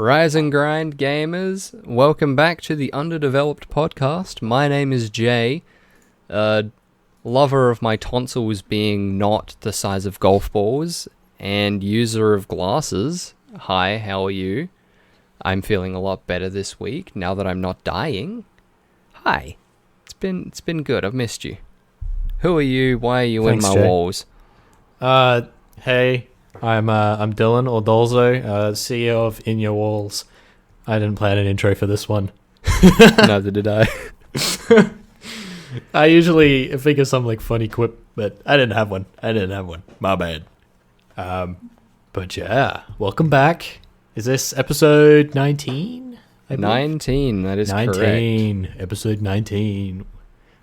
Rise and grind, gamers. Welcome back to the Underdeveloped Podcast. My name is Jay, lover of my tonsils being not the size of golf balls, and user of glasses. Hi, how are you? I'm feeling a lot better this week, now that I'm not dying. Hi. It's been good, I've missed you. Who are you? Why are you Thanks, in my Jay. walls? Hey, I'm Dylan or Dolzo, CEO of In Your Walls. I didn't plan an intro for this one. Neither did I. I usually think of some like funny quip, but I didn't have one. My bad. But yeah, welcome back. Is this episode 19? 19, that is 19, correct. episode 19.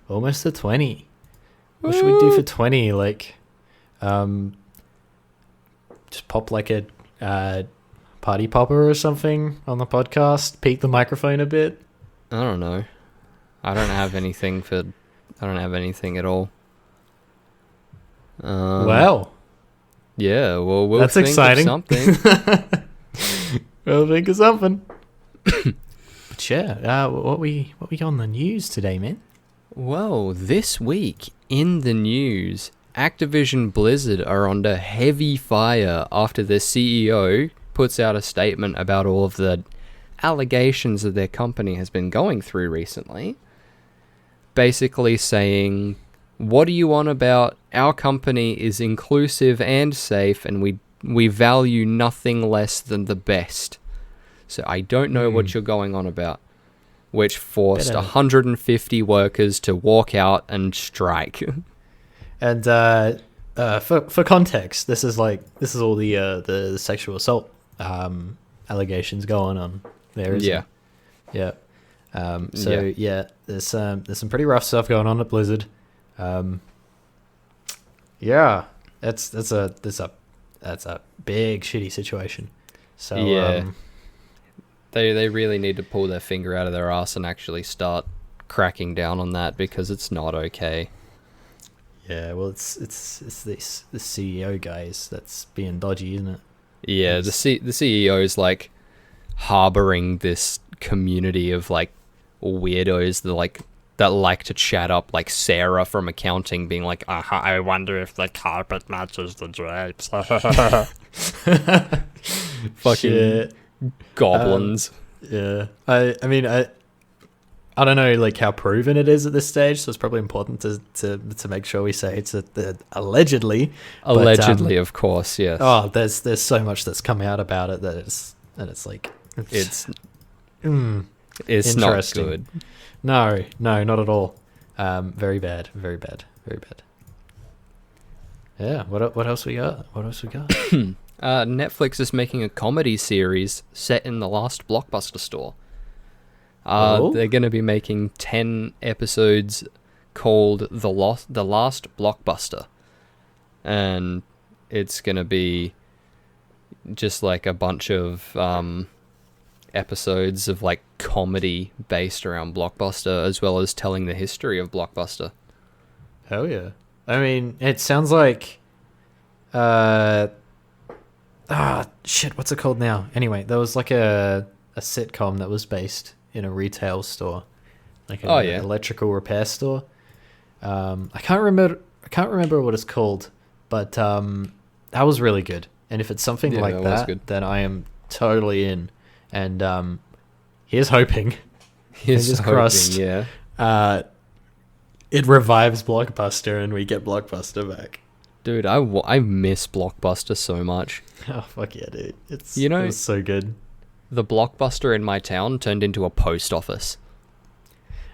Almost to 20. What should we do for 20? Like, just pop like a party popper or something on the podcast? Peek the microphone a bit? I don't know. I don't have anything at all. Wow. Yeah, well, we'll That's think exciting. of something. We'll think of something. But yeah, what we on the news today, man? Well, this week in the news, Activision Blizzard are under heavy fire after their CEO puts out a statement about all of the allegations that their company has been going through recently. Basically saying, what are you on about? Our company is inclusive and safe, and we value nothing less than the best. So I don't know what you're going on about. Which forced 150 workers to walk out and strike. And for context, this is all the sexual assault allegations going on there, isn't it? Yeah. There's some pretty rough stuff going on at Blizzard. Yeah, that's a big shitty situation. So yeah, they really need to pull their finger out of their ass and actually start cracking down on that, because it's not okay. Yeah, well, it's the CEO guys that's being dodgy, isn't it? Yeah, the CEO is like harboring this community of like weirdos that like to chat up, like Sarah from accounting being like, I wonder if the carpet matches the drapes. Fucking Shit. goblins. Yeah, I mean I don't know like how proven it is at this stage, so it's probably important to make sure we say it's allegedly. Allegedly, of course, yes. Oh, there's so much that's come out about it that it's It's not interesting. good. No, not at all. Very bad. Yeah. What else we got? Netflix is making a comedy series set in the last Blockbuster store. They're going to be making 10 episodes called The Last Blockbuster. And it's going to be just like a bunch of episodes of like comedy based around Blockbuster, as well as telling the history of Blockbuster. Hell yeah. I mean, it sounds like shit, what's it called now? Anyway, there was like a sitcom that was based in a retail store, like an electrical repair store. I can't remember what it's called, but that was really good. And if it's something like that, then I am totally in. And here's hoping. Fingers crossed. Yeah. It revives Blockbuster and we get Blockbuster back. Dude, I miss Blockbuster so much. Oh fuck yeah, dude! It was so good. The Blockbuster in my town turned into a post office.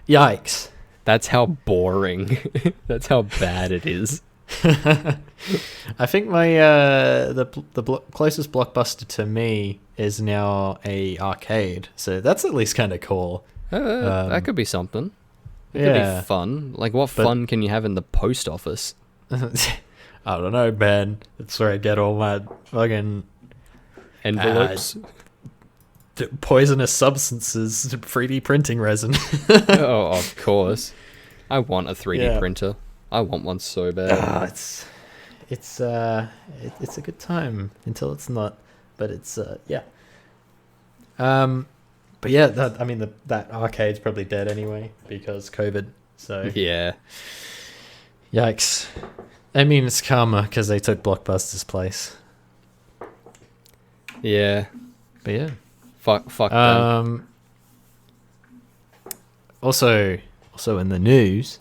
Yikes! That's how boring. That's how bad it is. I think my closest Blockbuster to me is now a arcade, so that's at least kind of cool. That could be something. It could be fun. Like, what fun can you have in the post office? I don't know, man. That's where I get all my fucking envelopes. Poisonous substances, 3D printing resin. Oh, of course. I want a 3D printer. I want one so bad. It's a good time until it's not. But it's But yeah, that arcade's probably dead anyway because COVID. So yeah, yikes. I mean, it's karma because they took Blockbuster's place. Yeah, but yeah, fuck them. Also in the news,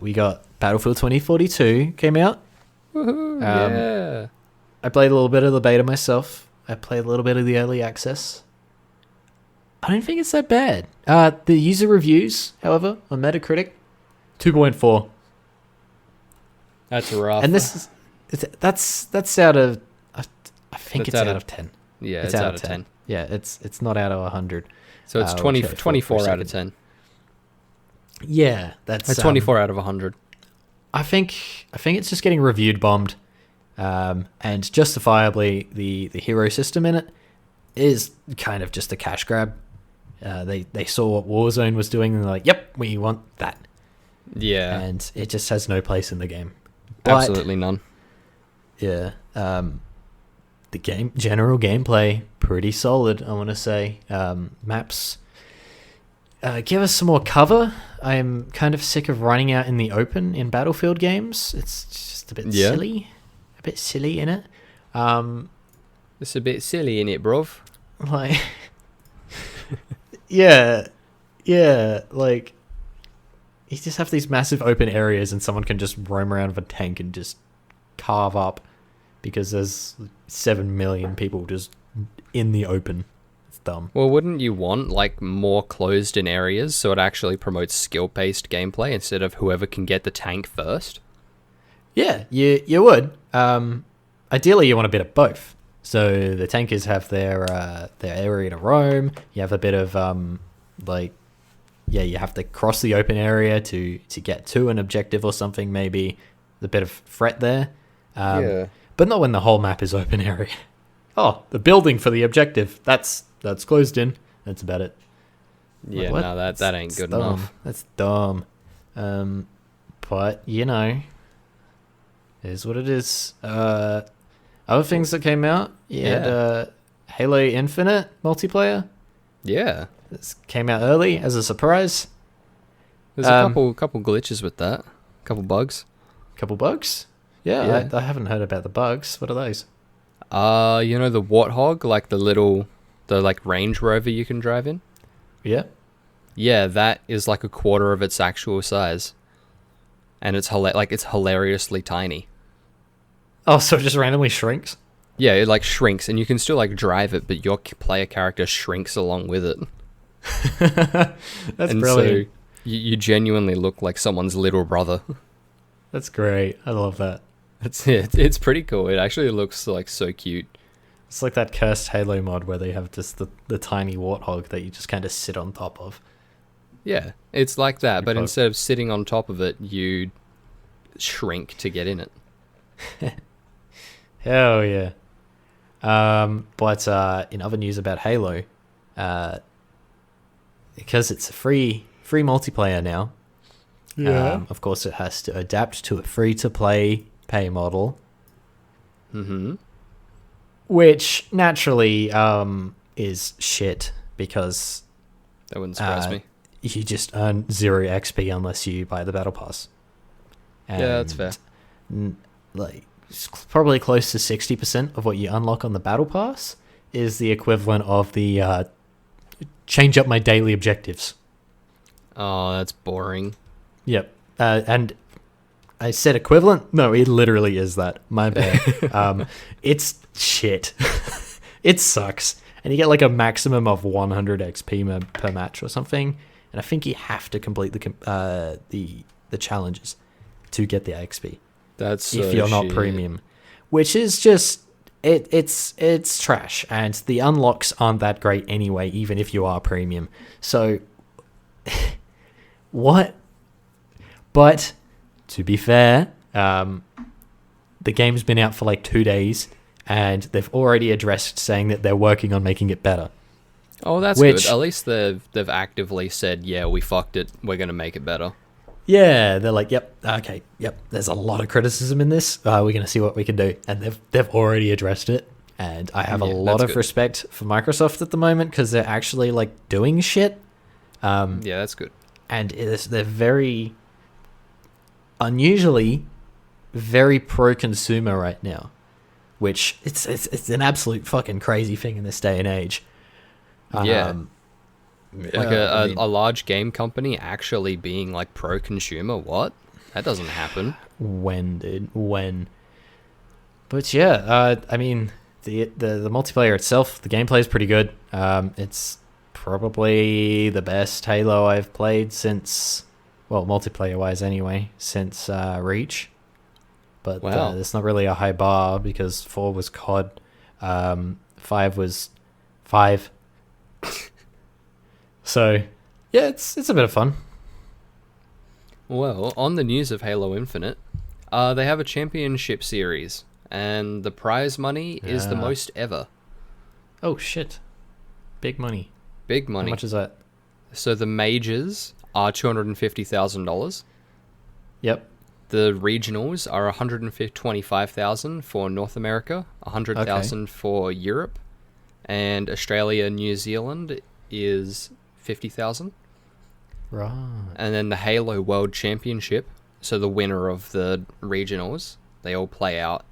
we got Battlefield 2042 came out. Woohoo, yeah. I played a little bit of the beta myself. I played a little bit of the early access. I don't think it's that bad. The user reviews, however, on Metacritic, 2.4. That's rough. And that's out of, I think it's out of 10. Yeah, it's out of 10. Yeah, it's not out of 100. So it's 24 out of 10. Yeah, that's 24 out of 100. I think it's just getting reviewed bombed, and justifiably the hero system in it is kind of just a cash grab. They saw what Warzone was doing and they're like, "Yep, we want that." Yeah, and it just has no place in the game. Absolutely none. Yeah, the general gameplay pretty solid. I want to say maps. Give us some more cover. I'm kind of sick of running out in the open in Battlefield games. It's just a bit silly. A bit silly in it. It's a bit silly in it, bruv. Like, yeah, like, you just have these massive open areas and someone can just roam around with a tank and just carve up because there's 7 million people just in the open. It's dumb. Well, wouldn't you want like more closed in areas so it actually promotes skill-based gameplay instead of whoever can get the tank first? Yeah, you would. Ideally, you want a bit of both. So the tankers have their area to roam. You have a bit of you have to cross the open area to get to an objective or something. Maybe a bit of threat there. But not when the whole map is open area. Oh, the building for the objective. That's closed in. That's about it. Yeah, like, no, that ain't good enough. That's dumb. But you know, it is what it is. Other things that came out, you had Halo Infinite multiplayer. Yeah, this came out early as a surprise. There's a couple glitches with that, couple bugs. Yeah. I haven't heard about the bugs. What are those? You know the Warthog, like the Range Rover you can drive in? Yeah. Yeah, that is like a quarter of its actual size. And it's hilariously tiny. Oh, so it just randomly shrinks? Yeah, it like shrinks and you can still like drive it, but your player character shrinks along with it. That's brilliant. So you genuinely look like someone's little brother. That's great. I love that. It's pretty cool. It actually looks like so cute. It's like that cursed Halo mod where they have just the tiny warthog that you just kind of sit on top of. Yeah, it's like that, but instead of sitting on top of it, you shrink to get in it. Hell yeah. But in other news about Halo, because it's a free multiplayer now, of course it has to adapt to a free-to-play pay model. Mm-hmm. Which naturally is shit because that wouldn't surprise me. You just earn 0 XP unless you buy the battle pass. And yeah, that's fair. Like probably close to 60% of what you unlock on the battle pass is the equivalent of the change up my daily objectives. Oh, that's boring. Yep. And I said equivalent? No, it literally is that. My bad. It's shit. It sucks. And you get like a maximum of 100 XP per match or something. And I think you have to complete the challenges to get the XP. That's so if you're not premium, which is just it's trash, and the unlocks aren't that great anyway, even if you are premium. So what? But to be fair, the game's been out for like 2 days, and they've already addressed saying that they're working on making it better. Oh, that's good. At least they've actively said, yeah, we fucked it. We're going to make it better. Yeah, they're like, yep, there's a lot of criticism in this. We're going to see what we can do. And they've already addressed it. And I have a lot of respect for Microsoft at the moment because they're actually like doing shit. Yeah, that's good. And they're very unusually very pro-consumer right now, which it's an absolute fucking crazy thing in this day and age. Yeah. Like a large game company actually being like pro-consumer, what? That doesn't happen. When, dude? When? But yeah, I mean, the multiplayer itself, the gameplay is pretty good. It's probably the best Halo I've played since, well, multiplayer-wise anyway, since Reach. But wow. it's not really a high bar because 4 was COD, 5 was 5. So, yeah, it's a bit of fun. Well, on the news of Halo Infinite, they have a championship series, and the prize money is the most ever. Oh, shit. Big money. Big money. How much is that? So the majors are $250,000. Yep. The regionals are $125,000 for North America, $100,000 for Europe, and Australia, New Zealand is $50,000. Right. And then the Halo World Championship, so the winner of the regionals, they all play out,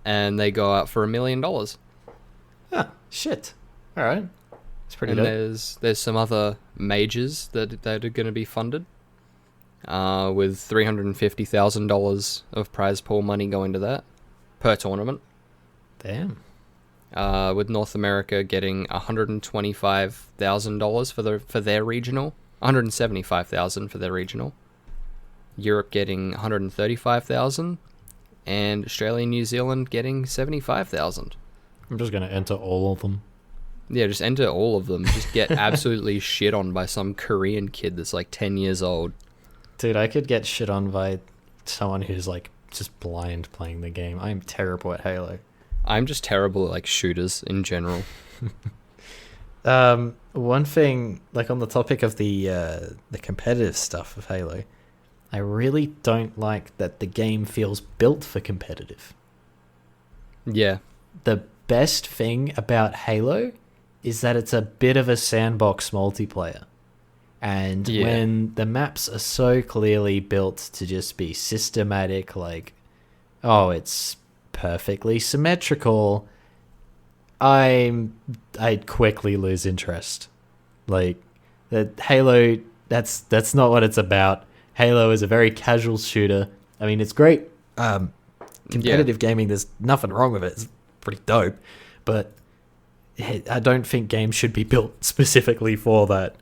and they go out for $1 million. Ah, shit. All right. It's pretty dope. And there's some other majors that are going to be funded, with $350,000 of prize pool money going to that per tournament. Damn. With North America getting $125,000 for their regional, $175,000 for their regional. Europe getting $135,000, and Australia and New Zealand getting $75,000. I'm just gonna enter all of them. Yeah, just enter all of them. Just get absolutely shit on by some Korean kid that's like 10 years old. Dude, I could get shit on by someone who's like just blind playing the game. I'm terrible at Halo. I'm just terrible at like shooters in general. One thing, like on the topic of the competitive stuff of Halo, I really don't like that the game feels built for competitive. Yeah. The best thing about Halo is that it's a bit of a sandbox multiplayer. And when the maps are so clearly built to just be systematic, like, oh, it's perfectly symmetrical, I'd quickly lose interest. Like, that Halo, that's not what it's about. Halo is a very casual shooter. I mean, it's great. Competitive gaming, there's nothing wrong with it. It's pretty dope. But I don't think games should be built specifically for that.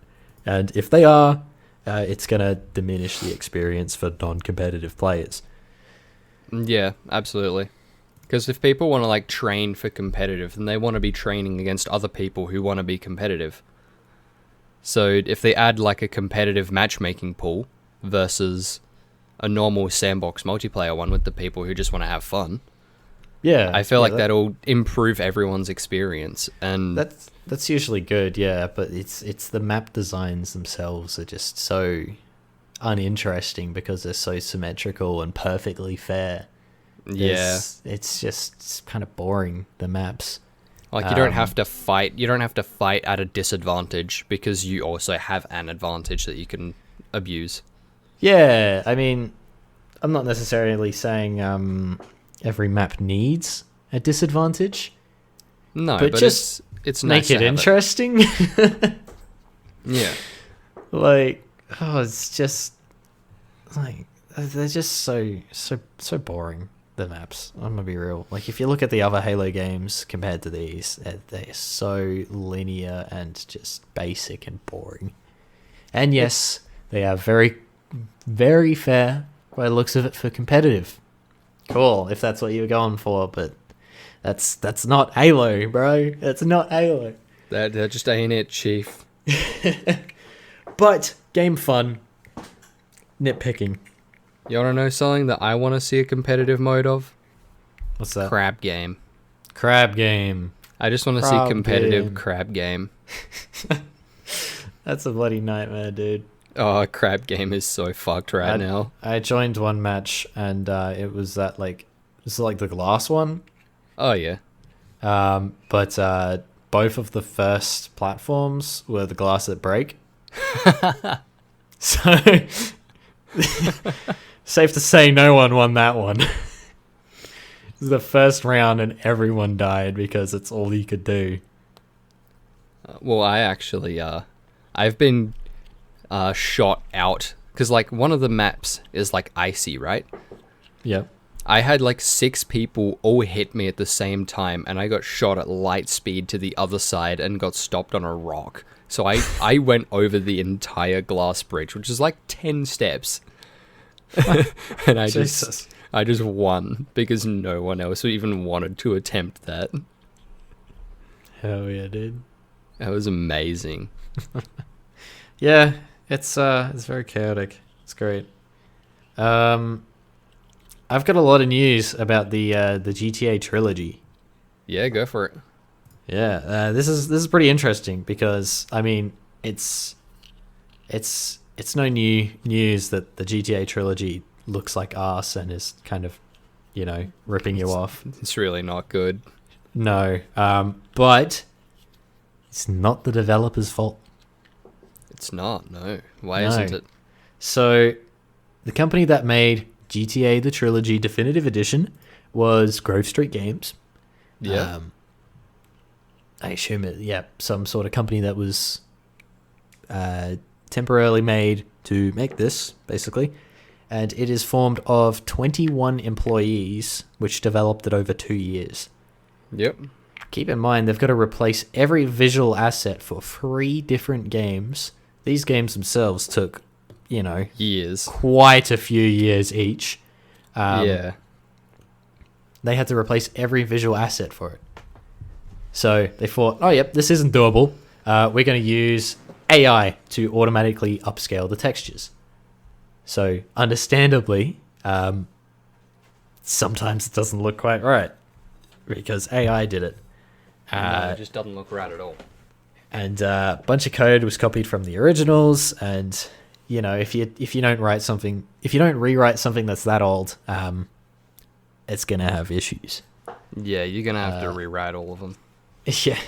And if they are, it's going to diminish the experience for non-competitive players. Yeah, absolutely. Because if people want to like train for competitive, then they want to be training against other people who want to be competitive. So if they add like a competitive matchmaking pool versus a normal sandbox multiplayer one with the people who just want to have fun, yeah, I feel like that'll improve everyone's experience. And that's usually good, yeah. But it's the map designs themselves are just so uninteresting because they're so symmetrical and perfectly fair. Yeah, it's kind of boring, the maps. Like you don't have to fight. You don't have to fight at a disadvantage because you also have an advantage that you can abuse. Yeah, I mean, I'm not necessarily saying every map needs a disadvantage. No, but just it's nice make it interesting. Yeah, like it's just like they're just so boring. The maps, I'm gonna be real. Like if you look at the other Halo games compared to these, they're so linear and just basic and boring. And yes, they are very, very fair by the looks of it for competitive. Cool, if that's what you were going for, but that's not Halo, bro. That's not Halo. That just ain't it, Chief. But game fun. Nitpicking. You want to know something that I want to see a competitive mode of? What's that? Crab game. Crab game. I just want to see competitive crab game. That's a bloody nightmare, dude. Oh, crab game is so fucked now. I joined one match and it was that like the glass one. Oh yeah. But both of the first platforms were the glass that break. So safe to say no one won that one. It was the first round and everyone died because it's all you could do. Well, I actually, I've been shot out because like one of the maps is like icy, right? Yep. I had like 6 people all hit me at the same time, and I got shot at light speed to the other side and got stopped on a rock. So I went over the entire glass bridge, which is like 10 steps. And I just won because no one else even wanted to attempt that. Hell yeah, dude. That was amazing. Yeah, it's very chaotic. It's great. I've got a lot of news about the GTA Trilogy. Yeah, go for it. Yeah, this is pretty interesting because I mean it's no new news that the GTA Trilogy looks like arse and is kind of, you know, ripping you off. It's really not good. No, but it's not the developer's fault. It's not. No, why isn't it? So the company that made GTA the Trilogy Definitive Edition was Grove Street Games. Yeah. I assume some sort of company that was temporarily made to make this, basically. And it is formed of 21 employees, which developed it over 2 years. Yep. Keep in mind, they've got to replace every visual asset for 3 different games. These games themselves took, you know, years. Quite a few years each. Yeah. They had to replace every visual asset for it. So they thought, oh, yep, this isn't doable. We're going to use AI to automatically upscale the textures. So understandably, sometimes it doesn't look quite right because AI did it. No, it just doesn't look right at all. And a bunch of code was copied from the originals, and you know, if you don't rewrite something that's that old, it's gonna have issues. Yeah, you're gonna have to rewrite all of them. Yeah.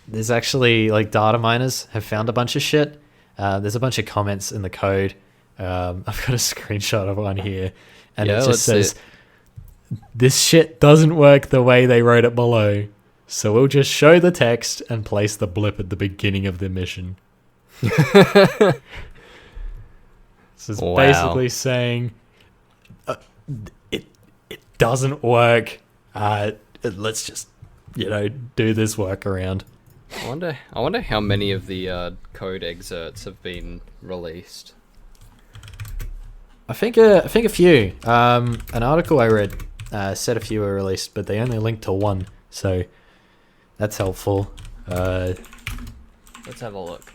There's actually like data miners have found a bunch of shit. There's a bunch of comments in the code. I've got a screenshot of one here, and it just says, "This shit doesn't work the way they wrote it below. So we'll just show the text and place the blip at the beginning of the mission." This is basically saying it doesn't work. Let's just, you know, do this workaround. I wonder how many of the code excerpts have been released. I think a few. An article I read said a few were released, but they only linked to one. So that's helpful. Let's have a look.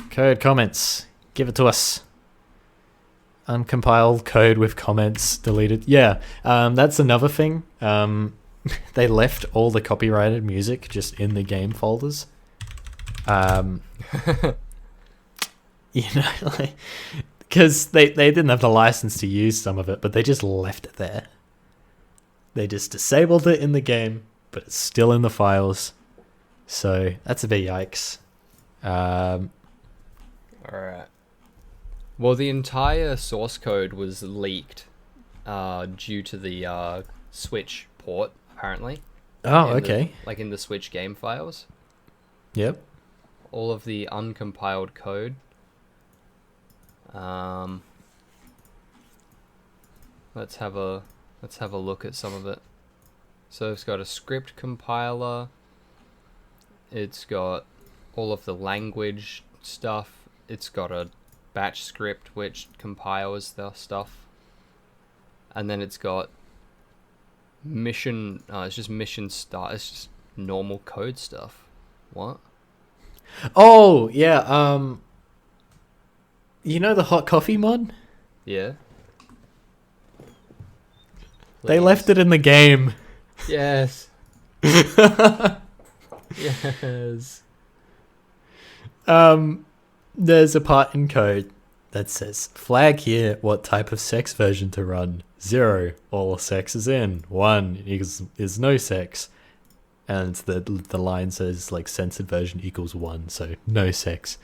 Code comments. Give it to us. Uncompiled code with comments deleted. Yeah, that's another thing. They left all the copyrighted music just in the game folders. You know, like, because they didn't have the license to use some of it, but they just left it there. They just disabled it in the game, but it's still in the files. So that's a bit yikes. Alright. Well, the entire source code was leaked due to the Switch port, apparently. Oh, okay. Like in the Switch game files. Yep. All of the uncompiled code. Let's have a look at some of it. So it's got a script compiler. It's got all of the language stuff. It's got a batch script which compiles the stuff. And then it's got mission. It's just mission start. It's just normal code stuff. What? Oh yeah. You know the hot coffee mod? Yeah. They left it in the game. Yes. Yes. There's a part in code that says, flag here what type of sex version to run. 0, all sex is in. 1 is no sex. And the line says, like, censored version equals 1, so no sex.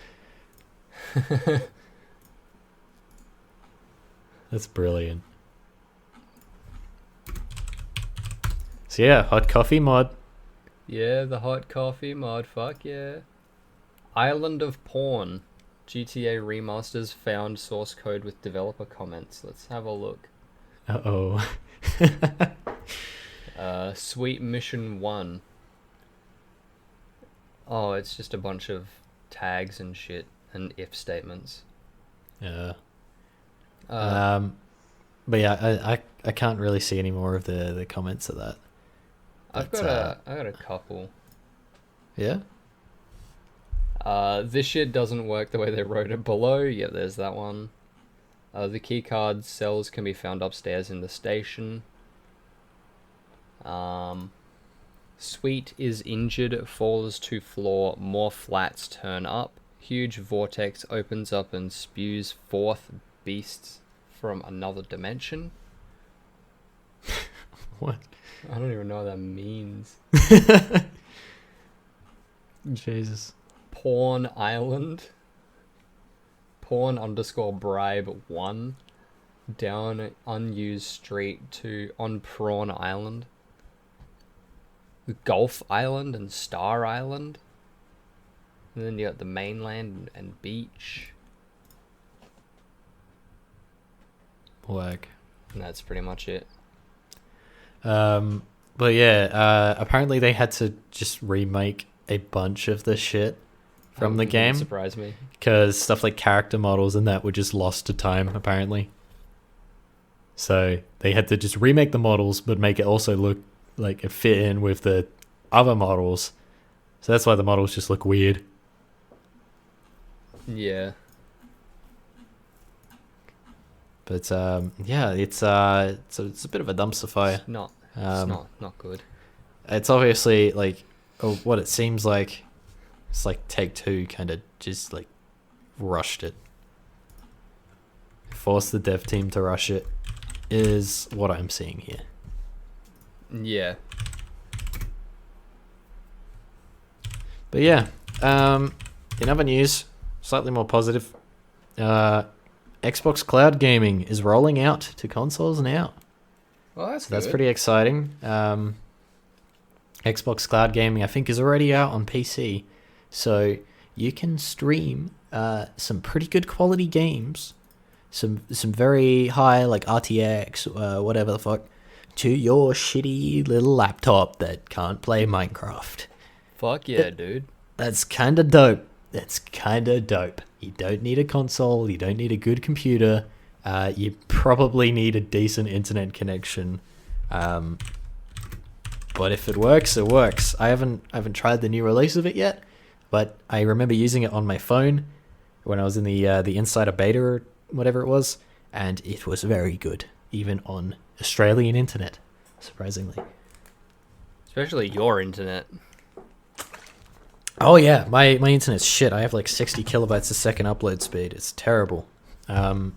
That's brilliant. So yeah, hot coffee mod. Yeah, the hot coffee mod, fuck yeah. Island of Porn. GTA remasters found source code with developer comments. Let's have a look. Uh-oh. Sweet Mission 1. Oh, it's just a bunch of tags and shit and if statements. Yeah. But yeah, I can't really see any more of the comments of that. I've got a couple. Yeah? This shit doesn't work the way they wrote it below. Yeah, there's that one. The keycard cells can be found upstairs in the station. Sweet is injured, falls to floor, more flats turn up. Huge vortex opens up and spews forth beasts from another dimension. What? I don't even know what that means. Jesus. Porn Island. Porn _ bribe 1. Down unused street to on Prawn Island. Gulf Island and Star Island. And then you got the mainland and beach. Whack. And that's pretty much it. But yeah, apparently they had to just remake a bunch of the shit from the game. Surprise me. Because stuff like character models and that were just lost to time, apparently. So they had to just remake the models, but make it also look like it fit in with the other models. So that's why the models just look weird. Yeah. But yeah, it's a bit of a dumpster fire. It's not good. It's obviously like what it seems like. It's like Take-Two kind of just like rushed it. Forced the dev team to rush it is what I'm seeing here. Yeah. But yeah, in other news, slightly more positive, Xbox Cloud Gaming is rolling out to consoles now. Well, that's pretty exciting. Xbox Cloud Gaming, I think, is already out on PC, so you can stream some pretty good quality games, some very high like RTX, whatever the fuck, to your shitty little laptop that can't play Minecraft. Fuck yeah, dude. That's kind of dope. You don't need a console. You don't need a good computer. You probably need a decent internet connection. But if it works, it works. I haven't tried the new release of it yet, but I remember using it on my phone when I was in the insider beta or whatever it was, and it was very good, even on Australian internet, surprisingly. Especially your internet. Oh yeah, my internet's shit. I have like 60 kilobytes a second upload speed. It's terrible. But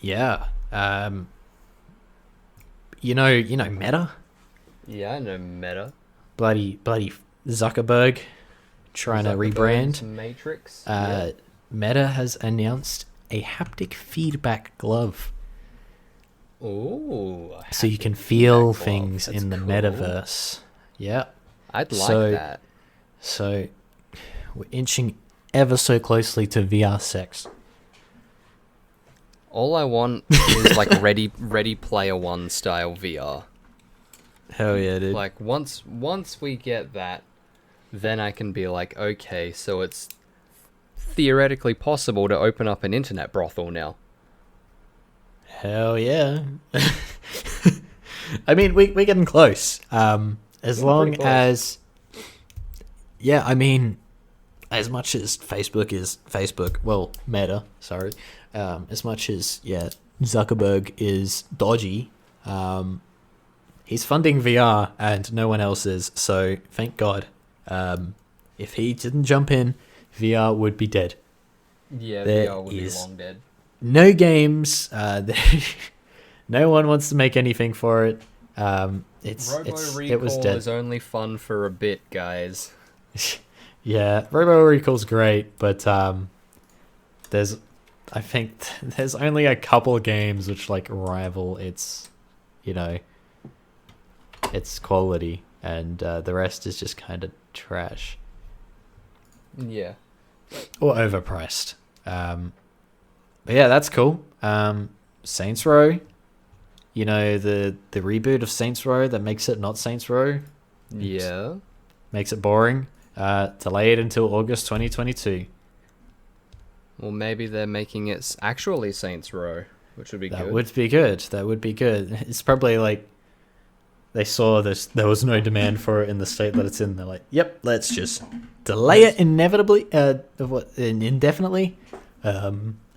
yeah. You know Meta? Yeah, I know Meta. Bloody Zuckerberg trying to rebrand. Matrix. Yeah. Meta has announced a haptic feedback glove. Ooh. So you can feel things in the metaverse. Yeah. I'd like that. So we're inching ever so closely to VR sex. All I want is like Ready Player One style VR. Hell yeah, dude. Like once we get that, then I can be like, okay, so it's theoretically possible to open up an internet brothel now. Hell yeah. I mean, we're getting close. As long as, yeah, I mean, as much as Facebook is Facebook, well, Meta, sorry, as much as, yeah, Zuckerberg is dodgy, he's funding VR and no one else is, so thank God. If he didn't jump in, VR would be dead. Yeah, There VR would be is long dead. no games. No one wants to make anything for it. It was Recall dead. is only fun for a bit, guys. Yeah, Robo Recall's great, but I think there's only a couple games which like rival its, its quality, and the rest is just kind of trash. Yeah. Or overpriced. But yeah, that's cool. Saints Row, the reboot of Saints Row that makes it not Saints Row. Yeah. Makes it boring. Delayed until August 2022. Well, maybe they're making it actually Saints Row, which would be good. That would be good. It's probably like they saw this. There was no demand for it in the state that it's in. They're like, "Yep, let's just delay it indefinitely.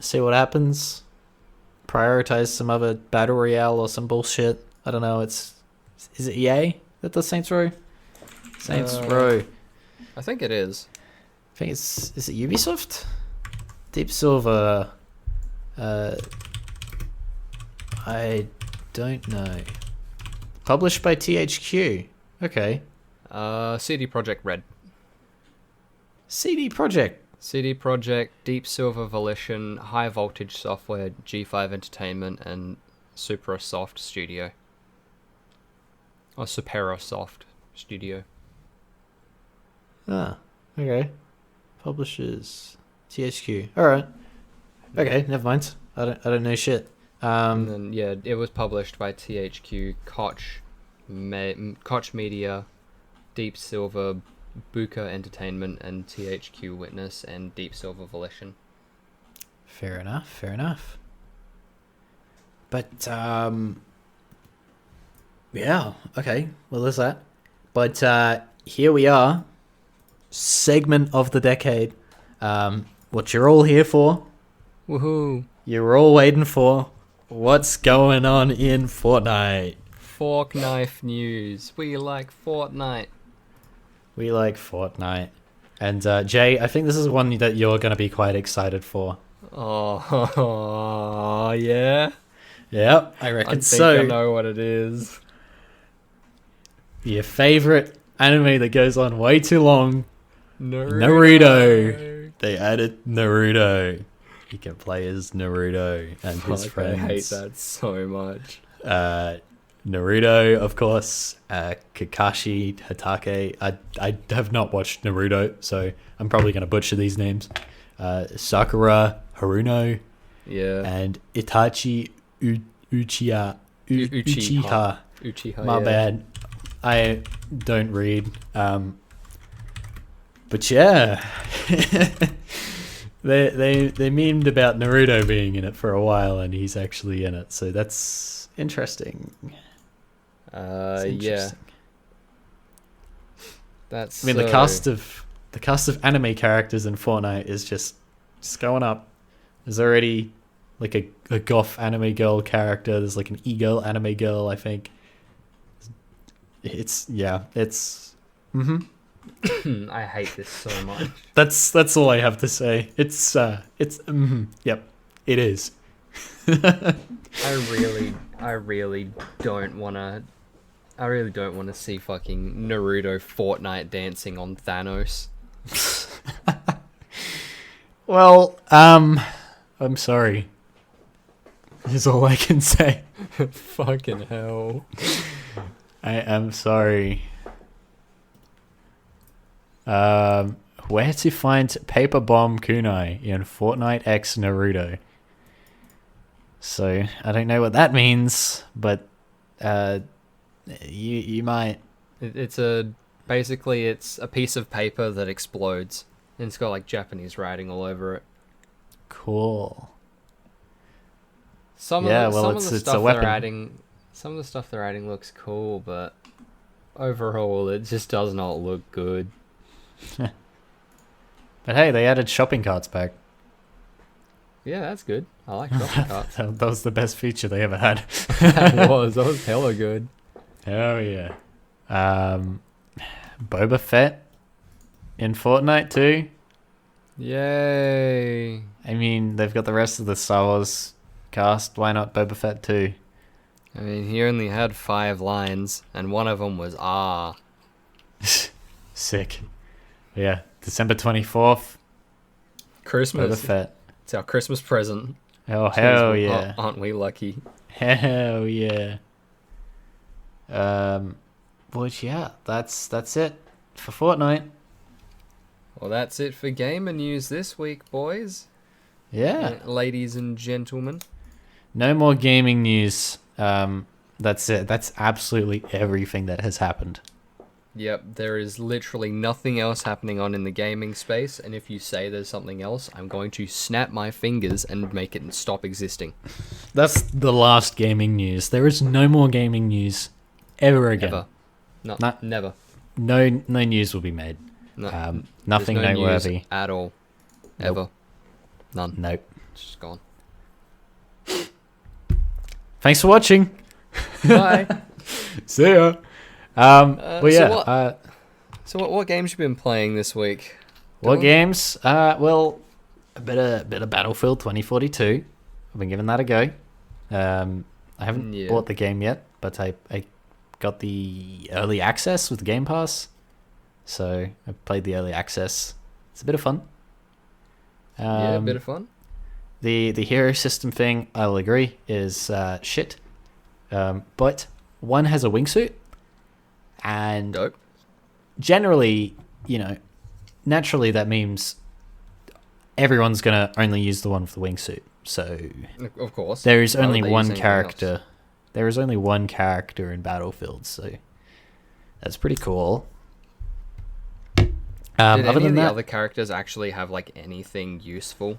See what happens. Prioritize some other battle royale or some bullshit. I don't know. Is it EA that does Saints Row? Saints Row. I think it is. I think is it Ubisoft? Deep Silver. I don't know. Published by THQ. Okay. CD Projekt Red. CD Projekt. CD Projekt, Deep Silver Volition, High Voltage Software, G5 Entertainment, and Supersoft Studio. Or Supersoft Studio. Ah, okay. Publishers. THQ. Alright. Okay, never mind. I don't know shit. And then, yeah, it was published by THQ, Koch Media, Deep Silver, Buka Entertainment, and THQ Witness, and Deep Silver Volition. Fair enough. But, yeah, okay. Well, there's that. But, here we are. Segment of the decade. What you're all here for. Woohoo. You're all waiting for. What's going on in Fortnite? Fork knife news. We like Fortnite. We like Fortnite. And Jay, I think this is one that you're going to be quite excited for. Oh, yeah? Yep, I reckon I know what it is. Your favorite anime that goes on way too long. Naruto. They added Naruto. You can play as Naruto and his friends. I hate that so much. Naruto, of course. Kakashi, Hatake. I have not watched Naruto, so I'm probably going to butcher these names. Sakura, Haruno. Yeah. And Itachi Uchiha. Uchiha. My bad. I don't read. But yeah. They memed about Naruto being in it for a while, and he's actually in it, so that's interesting. Yeah. That's. I mean, the cast of anime characters in Fortnite is just going up. There's already like a goth anime girl character. There's like an e-girl anime girl, I think. It's. I hate this so much. That's all I have to say. Yep, it is. I really don't want to see fucking Naruto Fortnite dancing on Thanos. Well, I'm sorry. Is all I can say. Fucking hell. I am sorry. Where to find Paper Bomb Kunai in Fortnite X Naruto. So, I don't know what that means, but you might. It's basically a piece of paper that explodes, and it's got like Japanese writing all over it. Cool. Some of the stuff they're adding looks cool, but overall it just does not look good. But hey, they added shopping carts back. Yeah, that's good. I like shopping carts. That was the best feature they ever had. That was hella good. Hell yeah. Boba Fett in Fortnite too. Yay. I mean, they've got the rest of the Star Wars cast. Why not Boba Fett too? I mean, he only had 5 lines, and one of them was "ah." Sick. Yeah, December 24th. Christmas. Boba Fett. It's our Christmas present. Oh, hell yeah. Aren't we lucky? Hell yeah. But yeah, that's it for Fortnite. Well, that's it for gamer news this week, boys. Yeah. Ladies and gentlemen. No more gaming news. That's it. That's absolutely everything that has happened. Yep, there is literally nothing else happening on in the gaming space, and if you say there's something else, I'm going to snap my fingers and make it stop existing. That's the last gaming news. There is no more gaming news ever again. Ever. No, never. No news will be made. No, nothing no noteworthy news at all. Nope. Ever. None. Nope. It's just gone. Thanks for watching. Bye. See ya. But yeah. So what games you been playing this week? What games? Well, a bit of Battlefield 2042. I've been giving that a go. I haven't bought the game yet, but I got the early access with Game Pass. So I played the early access. It's a bit of fun. Yeah, a bit of fun. The hero system thing, I'll agree, is shit. But one has a wingsuit. And dope. Generally, naturally that means everyone's going to only use the one with the wingsuit. So, of course, there is only one character. There is only one character in Battlefield, so that's pretty cool. Did other any than of the that, other characters actually have like anything useful?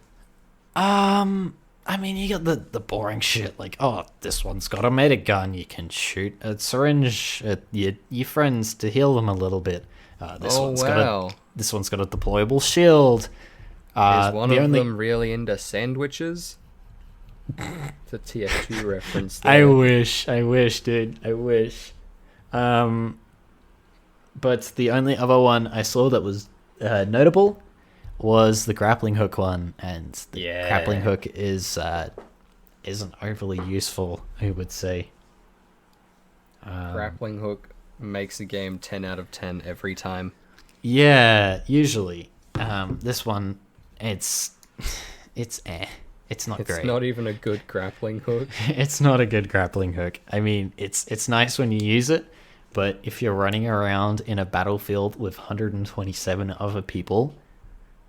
I mean, you got the boring shit, like, oh, this one's got a medic gun, you can shoot a syringe at your friends to heal them a little bit. This one's got a deployable shield. Is one of them really into sandwiches? It's a TF2 reference there. I wish, dude. I wish. But the only other one I saw that was notable was the grappling hook one, and the grappling hook isn't overly useful, I would say. Grappling hook makes a game 10 out of 10 every time. Yeah, usually. This one, it's eh. It's not great. It's not even a good grappling hook. It's not a good grappling hook. I mean, it's nice when you use it, but if you're running around in a battlefield with 127 other people,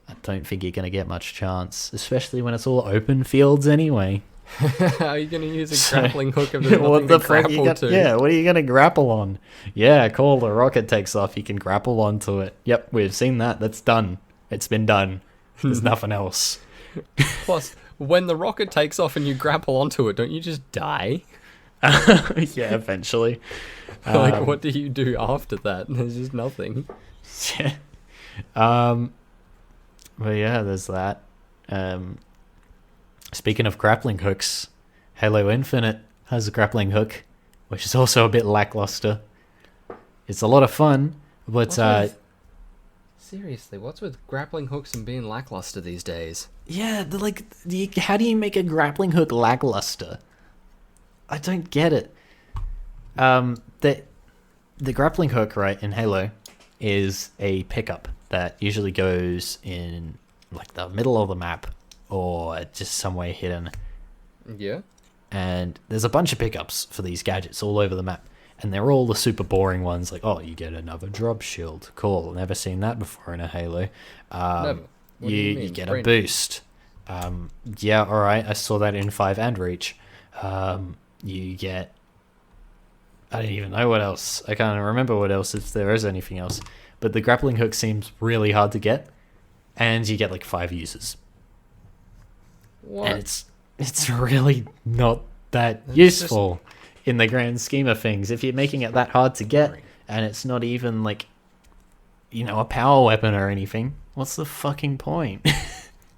I don't think you're going to get much chance, especially when it's all open fields anyway. How are you going to use a grappling hook if there's nothing to grapple to? Yeah, what are you going to grapple on? Yeah, cool, the rocket takes off, you can grapple onto it. Yep, we've seen that. That's done. It's been done. There's nothing else. Plus, when the rocket takes off and you grapple onto it, don't you just die? Yeah, eventually. Like, what do you do after that? There's just nothing. Yeah. But yeah, there's that. Speaking of grappling hooks, Halo Infinite has a grappling hook, which is also a bit lackluster. It's a lot of fun, but seriously, what's with grappling hooks and being lackluster these days? Yeah, how do you make a grappling hook lackluster? I don't get it. The grappling hook, right, in Halo is a pickup that usually goes in like the middle of the map or just somewhere hidden. Yeah. And there's a bunch of pickups for these gadgets all over the map. And they're all the super boring ones, like, oh, you get another drop shield. Cool, never seen that before in a Halo. Never. What do you mean? You get a boost. Yeah, alright, I saw that in 5 and Reach. You get... I don't even know what else. I can't remember what else, if there is anything else. But the grappling hook seems really hard to get. And you get like 5 uses. What? And it's really not that useful in the grand scheme of things. If you're making it that hard to get, and it's not even like, a power weapon or anything, what's the fucking point?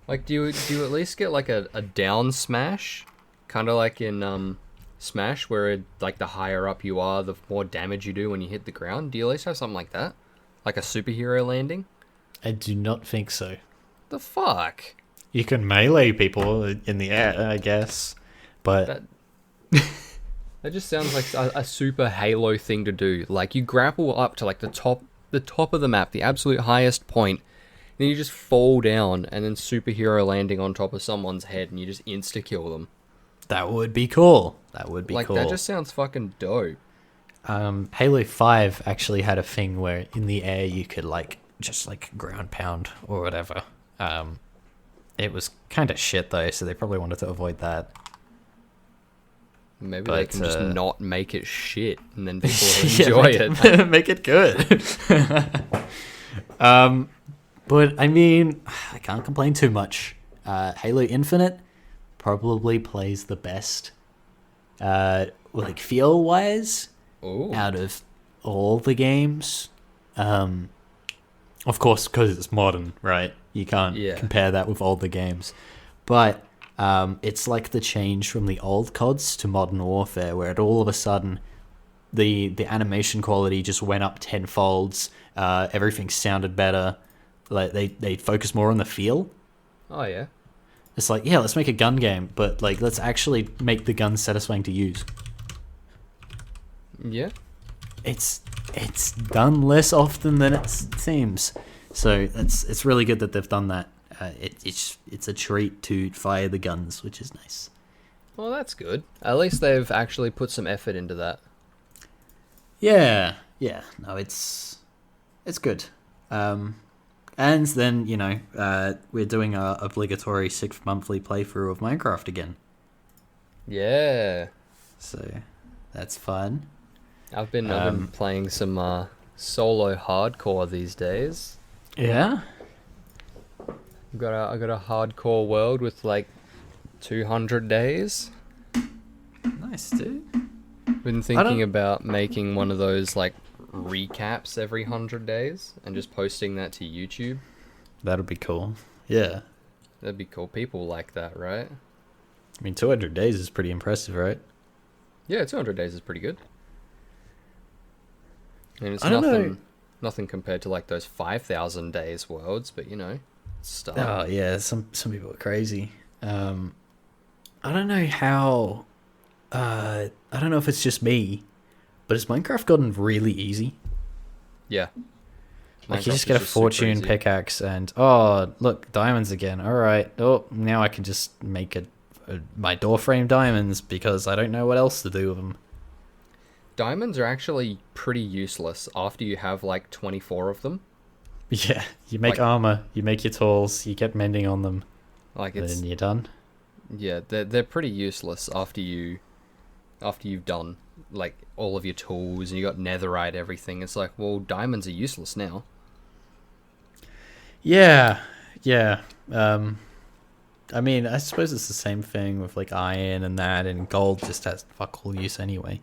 Like, do you at least get like a down smash? Kind of like in Smash, where like the higher up you are, the more damage you do when you hit the ground. Do you at least have something like that? Like a superhero landing? I do not think so. The fuck? You can melee people in the air, I guess. But that just sounds like a super Halo thing to do. Like, you grapple up to like the top of the map, the absolute highest point, then you just fall down and then superhero landing on top of someone's head and you just insta-kill them. That would be cool. Cool. That just sounds fucking dope. Halo 5 actually had a thing where in the air you could just ground pound or whatever. It was kind of shit though, so they probably wanted to avoid that. Maybe they can just not make it shit and then people will enjoy it. Make it good. But I mean, I can't complain too much. Halo Infinite probably plays the best, feel wise, out of all the games. Of course, because it's modern, right? You can't compare that with older games. But it's like the change from the old CODs to Modern Warfare, where all of a sudden the animation quality just went up tenfolds. Everything sounded better. Like they focus more on the feel. Oh yeah. It's like, yeah, let's make a gun game, but let's actually make the guns satisfying to use. Yeah. It's done less often than it seems. So it's really good that they've done that. It's a treat to fire the guns, which is nice. Well, that's good. At least they've actually put some effort into that. Yeah. No, it's good. And then, we're doing our obligatory 6th monthly playthrough of Minecraft again. Yeah. So that's fun. I've been playing some solo hardcore these days. Yeah. I got a hardcore world with 200 days. Nice, dude. Been thinking about making one of those recaps every 100 days and just posting that to YouTube. That'd be cool. Yeah. That'd be cool. People like that, right? I mean, 200 days is pretty impressive, right? Yeah, 200 days is pretty good. And it's nothing compared to those 5,000 days worlds, but stuff. Oh yeah, some people are crazy. I don't know how. I don't know if it's just me, but has Minecraft gotten really easy? Yeah. You just get a fortune pickaxe and look, diamonds again. All right. Oh, now I can just make my door frame diamonds because I don't know what else to do with them. Diamonds are actually pretty useless after you have 24 of them. Yeah, you make armor, you make your tools, you get mending on them, then you're done. Yeah, they're pretty useless after you've done all of your tools and you got netherite, everything. It's well, diamonds are useless now. Yeah. I mean, I suppose it's the same thing with iron and that, and gold just has fuck all use anyway.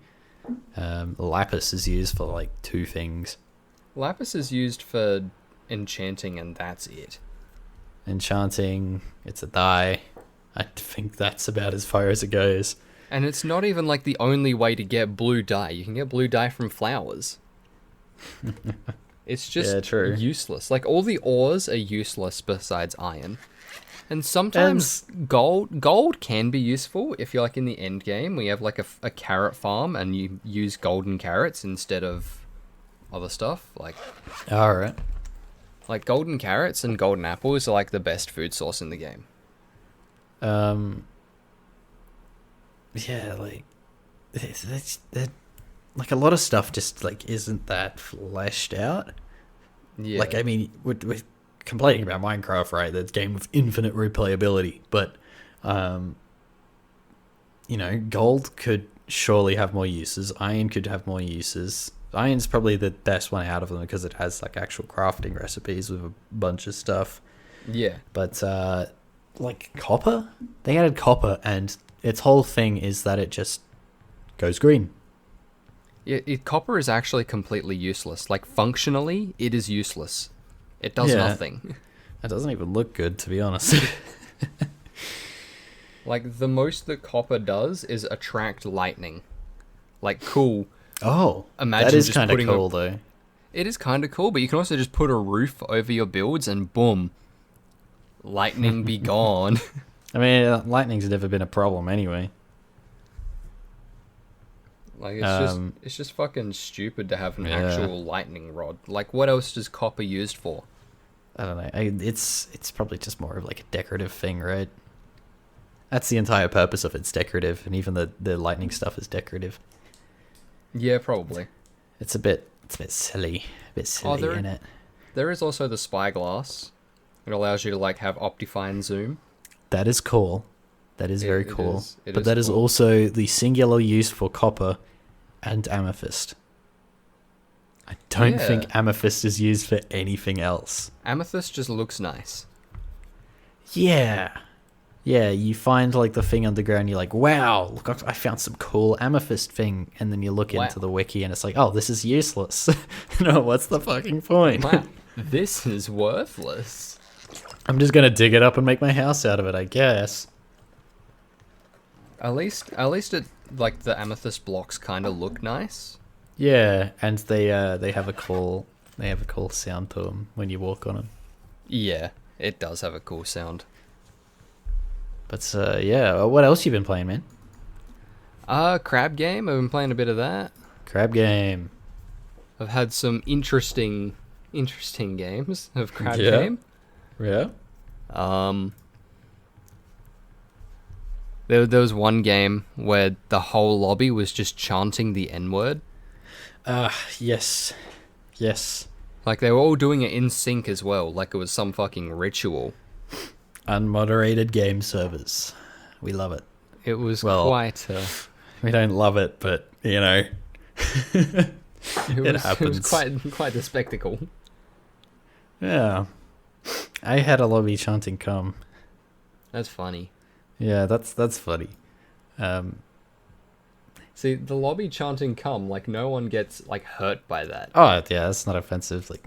Lapis is used for 2 things. Lapis is used for enchanting and that's it. Enchanting, it's a dye. I think that's about as far as it goes. And it's not even the only way to get blue dye. You can get blue dye from flowers. It's just useless. All the ores are useless besides iron. And sometimes gold can be useful if you're in the end game where you have a carrot farm and you use golden carrots instead of other stuff. Alright. Golden carrots and golden apples are the best food source in the game. Yeah, a lot of stuff just isn't that fleshed out. Yeah. I mean, we're complaining about Minecraft, right? That's a game with infinite replayability, but gold could surely have more uses. Iron could have more uses. Iron's probably the best one out of them because it has actual crafting recipes with a bunch of stuff. Yeah. But copper, they added copper, and its whole thing is that it just goes green. Yeah, copper is actually completely useless. Functionally, it is useless. It does nothing. It doesn't even look good, to be honest. The most that copper does is attract lightning. Cool. Oh, imagine that is kind of cool, though. It is kind of cool, but you can also just put a roof over your builds and boom. Lightning be gone. I mean, lightning's never been a problem anyway. Like, it's just fucking stupid to have an actual lightning rod. Like, what else does copper used for? I don't know. It's probably just more of like a decorative thing, right? That's the entire purpose of it's decorative, and even the lightning stuff is decorative. Yeah, probably. It's a bit silly. A bit silly, isn't it? There is also the spyglass. It allows you to like have optifine zoom. That is cool. That is very cool. But that is cool. also the singular use for copper and amethyst. I don't think amethyst is used for anything else. Amethyst just looks nice. Yeah. Yeah, you find like the thing underground, you're like, wow, look, I found some cool amethyst thing. And then you look into the wiki and it's like, oh, this is useless. No, what's the fucking point? Wow, this is worthless. I'm just going to dig it up and make my house out of it, I guess. At least it, like, the amethyst blocks kind of look nice. Yeah, and they have a cool sound to them when you walk on them. Yeah, it does have a cool sound. But yeah, what else you been playing, man? Crab game. I've been playing a bit of that. Crab game. I've had some interesting games of crab game. Yeah. There was one game where the whole lobby was just chanting the N-word. Yes. Like, they were all doing it in sync as well, like it was some fucking ritual. Unmoderated game servers. We love it. It was quite... we don't love it, but, you know... it happens. It was quite a spectacle. Yeah. I had a lobby chanting come. That's funny. Yeah, that's funny. See, the lobby chanting come, like, no one gets, like, hurt by that. Oh, yeah, that's not offensive. Like,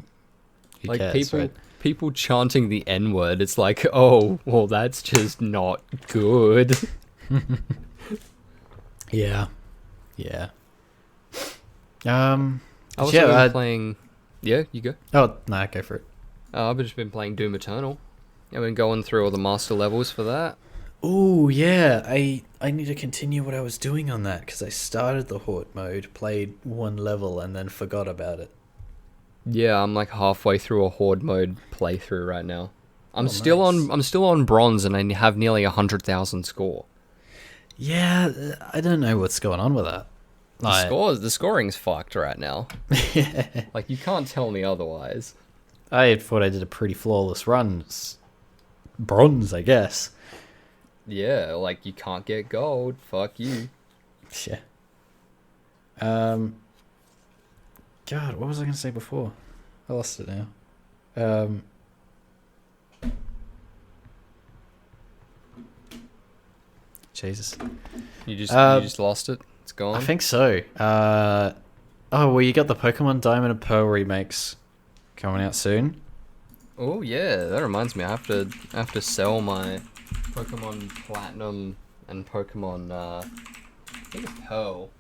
who cares, people chanting the N-word, it's like, oh, well, that's just not good. Yeah. I've also been playing... Yeah, you go. Oh, nah, go for it. I've just been playing Doom Eternal. I've been going through all the master levels for that. Oh, yeah. I need to continue what I was doing on that, because I started the Horde mode, played one level, and then forgot about it. Yeah, I'm like halfway through a Horde mode playthrough right now. I'm still on bronze, and I have nearly 100,000 score. Yeah, I don't know what's going on with that. The scoring's fucked right now. Like, you can't tell me otherwise. I thought I did a pretty flawless run. It's bronze, I guess. Yeah, like, you can't get gold. Fuck you. Yeah. God, what was I going to say before? I lost it now. Jesus. You just lost it? It's gone? I think so. Well, you got the Pokemon Diamond and Pearl remakes coming out soon. Oh, yeah, that reminds me. I have to sell my Pokemon Platinum and Pokemon, I think it's Pearl.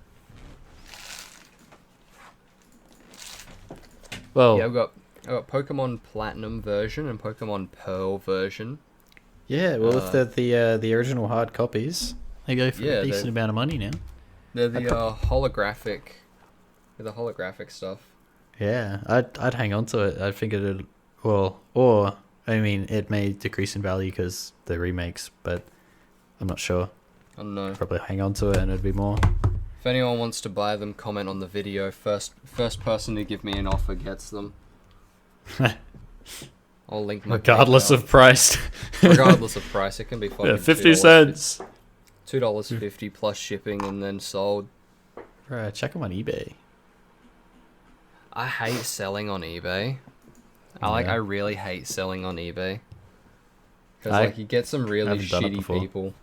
Well, yeah, I've got Pokemon Platinum version and Pokemon Pearl version. Yeah, well, if they're the original hard copies, they go for a decent amount of money now. They're the holographic. They're the holographic stuff. Yeah, I'd hang on to it. I think it'd or I mean, it may decrease in value because they're remakes, but I'm not sure. I don't know. Probably hang on to it, and it'd be more. If anyone wants to buy them, comment on the video. First person to give me an offer gets them. I'll link my regardless of price. Regardless of price, it can be fucking 50 cents. $2.50 plus shipping and then sold. Right, check them on eBay. I hate selling on eBay. I really hate selling on eBay. Because like you get some really shitty people.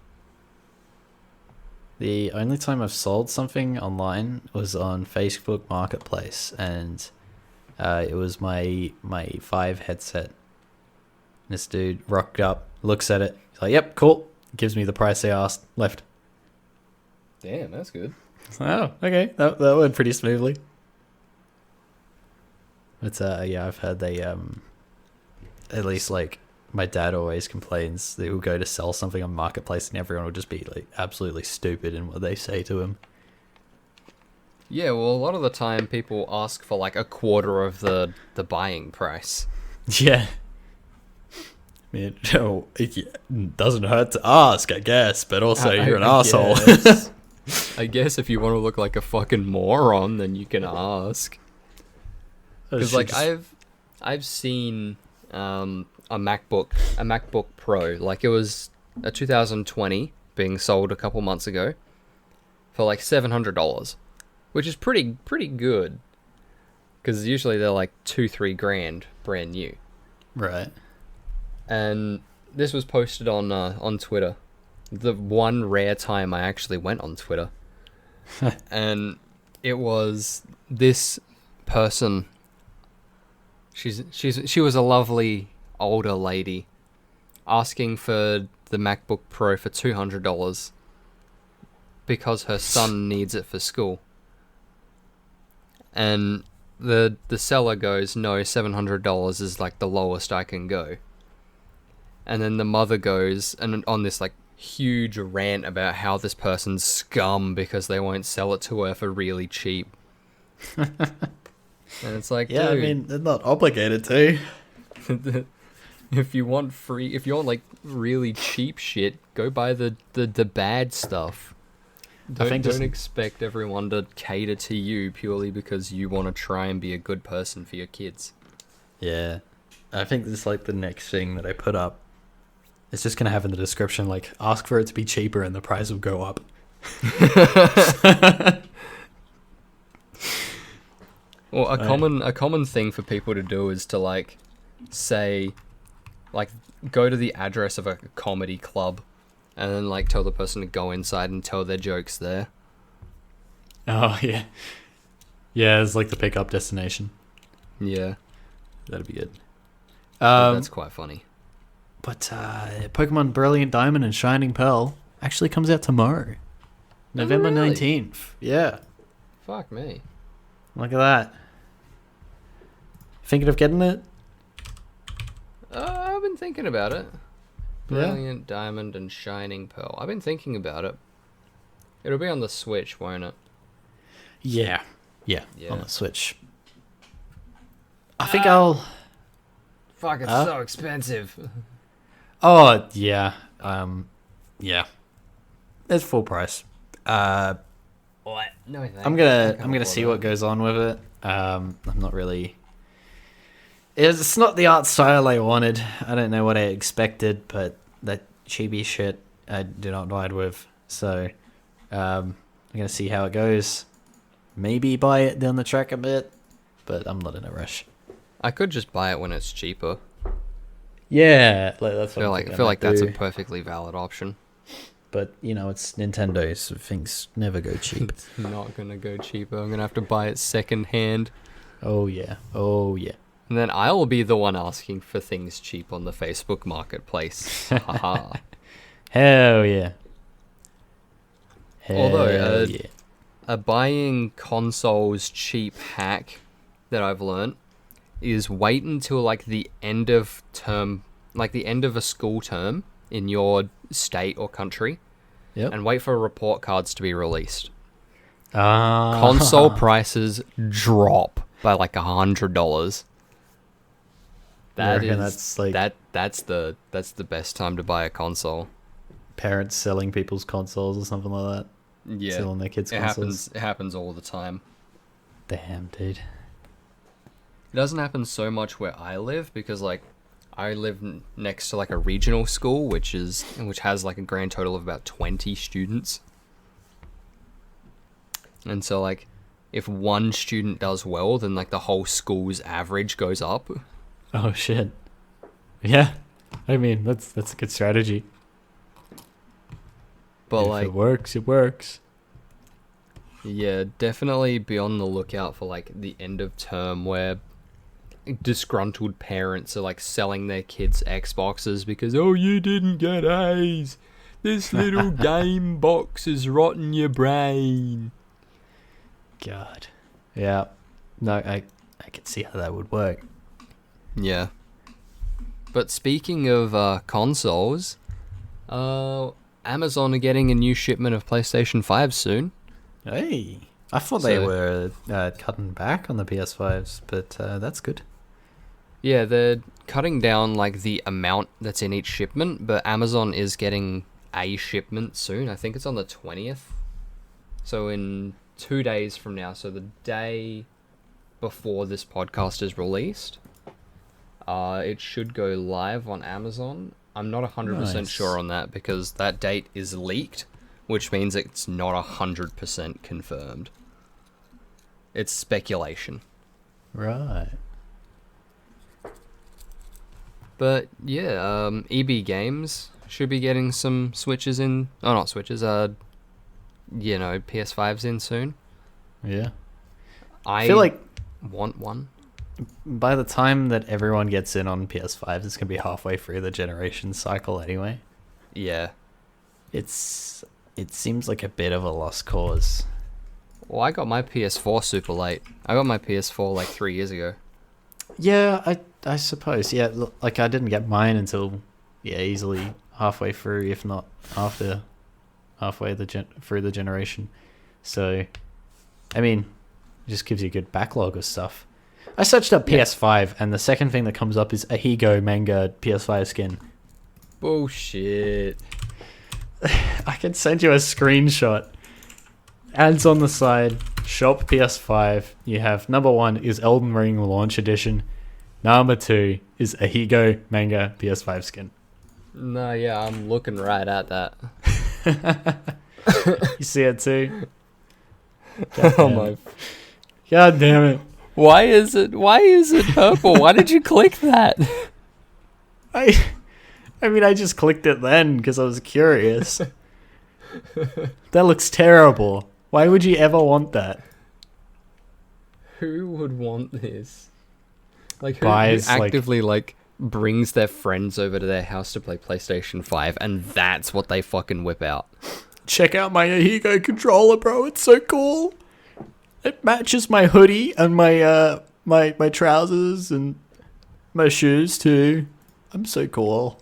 The only time I've sold something online was on Facebook Marketplace, and it was my Vive headset. This dude rocked up, looks at it, he's like, "Yep, cool." Gives me the price they asked, left. Damn, that's good. Oh, okay, that went pretty smoothly. But yeah, I've heard they at least like my dad always complains that he'll go to sell something on Marketplace and everyone will just be like absolutely stupid in what they say to him. Yeah, well, a lot of the time people ask for like a quarter of the buying price. Yeah. I mean, it doesn't hurt to ask, I guess, but also you're an asshole. I guess if you want to look like a fucking moron, then you can ask. Because like I've seen a MacBook Pro, like it was a 2020 being sold a couple months ago for like $700, which is pretty good. Because usually they're like $2-3 brand new. Right. And this was posted on Twitter. The one rare time I actually went on Twitter. And it was this person. She was a lovely older lady asking for the MacBook Pro for $200 because her son needs it for school. And the seller goes, no, $700 is like the lowest I can go. And then the mother goes and on this like huge rant about how this person's scum because they won't sell it to her for really cheap. And it's like, yeah, dude, I mean, they're not obligated to. if you want like really cheap shit, go buy the bad stuff. Don't expect everyone to cater to you purely because you want to try and be a good person for your kids. Yeah. I think this is like the next thing that I put up. It's just going to have in the description, like, ask for it to be cheaper and the price will go up. Well, a common thing for people to do is to, like, say, like, go to the address of a comedy club and then, like, tell the person to go inside and tell their jokes there. Oh, yeah. Yeah, it's like the pickup destination. Yeah. That'd be good. That's quite funny. But Pokemon Brilliant Diamond and Shining Pearl actually comes out tomorrow. November 19th. Yeah. Fuck me. Look at that. Thinking of getting it? I've been thinking about it. Brilliant Diamond and Shining Pearl. I've been thinking about it. It'll be on the Switch, won't it? Yeah. Yeah. On the Switch. I think I'll... Fuck, it's so expensive. Oh, yeah. Yeah. It's full price. What? No, thanks. I'm gonna see what goes on with it. I'm not really... It's not the art style I wanted. I don't know what I expected, but that chibi shit I do not ride with. So, I'm gonna see how it goes. Maybe buy it down the track a bit, but I'm not in a rush. I could just buy it when it's cheaper. Yeah, that's what I feel like that's a perfectly valid option. But, you know, it's Nintendo, so things never go cheap. It's not going to go cheaper. I'm going to have to buy it second hand. Oh, yeah. Oh, yeah. And then I'll be the one asking for things cheap on the Facebook Marketplace. Haha. Hell yeah. Although, a buying consoles cheap hack that I've learnt is wait until like the end of term, like the end of a school term in your state or country, and wait for report cards to be released. Console prices drop by like $100. That's the best time to buy a console. Parents selling people's consoles or something like that. Yeah, selling their kids' consoles. It happens all the time. Damn, dude. It doesn't happen so much where I live because like I live next to like a regional school which has like a grand total of about 20 students. And so like if one student does well, then like the whole school's average goes up. Oh shit. Yeah. I mean, that's a good strategy. But if like it works, it works. Yeah, definitely be on the lookout for like the end of term where disgruntled parents are like selling their kids Xboxes because, oh, you didn't get A's. This little game box is rotting your brain. God. Yeah. No, I can see how that would work. Yeah. But speaking of consoles, Amazon are getting a new shipment of PlayStation 5 soon. Hey, I thought they were cutting back on the PS5s, but that's good. Yeah, they're cutting down like the amount that's in each shipment, but Amazon is getting a shipment soon. I think it's on the 20th. So in 2 days from now, so the day before this podcast is released, it should go live on Amazon. I'm not 100% sure on that because that date is leaked, which means it's not 100% confirmed. It's speculation. Right. But yeah, EB Games should be getting some Switches in. Oh, not Switches. PS5s in soon. Yeah. I feel like want one. By the time that everyone gets in on PS5s, it's gonna be halfway through the generation cycle anyway. Yeah. It seems like a bit of a lost cause. Well, I got my PS4 super late. I got my PS4 like 3 years ago. Yeah, I suppose. Yeah, like I didn't get mine until easily halfway through, if not halfway through the generation. So, I mean, it just gives you a good backlog of stuff. I searched up PS5, and the second thing that comes up is a Higo manga PS5 skin. Bullshit. I can send you a screenshot. Ads on the side. Shop PS5. You have number 1 is Elden Ring Launch Edition. Number 2 is a Higo manga PS5 skin. No, yeah, I'm looking right at that. You see it too? God damn it. Why is it purple? Why did you click that? I mean, I just clicked it then because I was curious. That looks terrible. Why would you ever want that? Who would want this? Like, who actively brings their friends over to their house to play PlayStation 5, and that's what they fucking whip out? Check out my Ahigo controller, bro. It's so cool. It matches my hoodie and my my trousers and my shoes too. I'm so cool.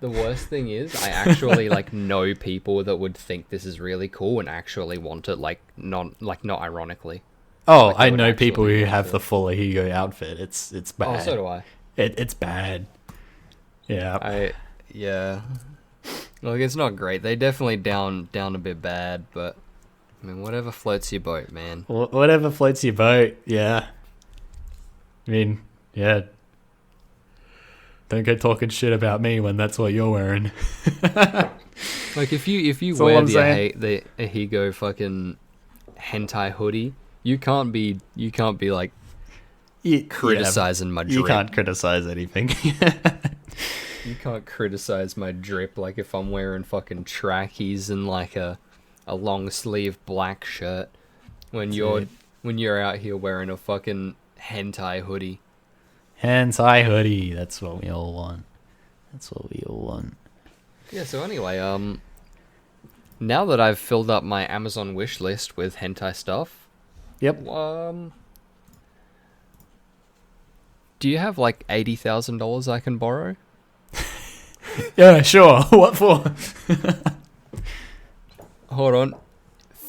The worst thing is, I actually know people that would think this is really cool and actually want it, not ironically. Oh, I know people who have the full Ahigo outfit. It's bad. Oh, so do I. It's bad. Yeah. Look, it's not great. They definitely down a bit bad, but I mean, whatever floats your boat, man. Whatever floats your boat. Yeah. I mean, yeah. Don't go talking shit about me when that's what you're wearing. Like if you wear the Ahigo fucking hentai hoodie, you can't be criticizing my drip. You can't criticize anything. You can't criticize my drip if I'm wearing fucking trackies and a long sleeve black shirt when you're out here wearing a fucking hentai hoodie. Hentai hoodie. That's what we all want. Yeah, so anyway, now that I've filled up my Amazon wish list with hentai stuff. Yep. Do you have $80,000 I can borrow? Yeah, sure. What for? Hold on.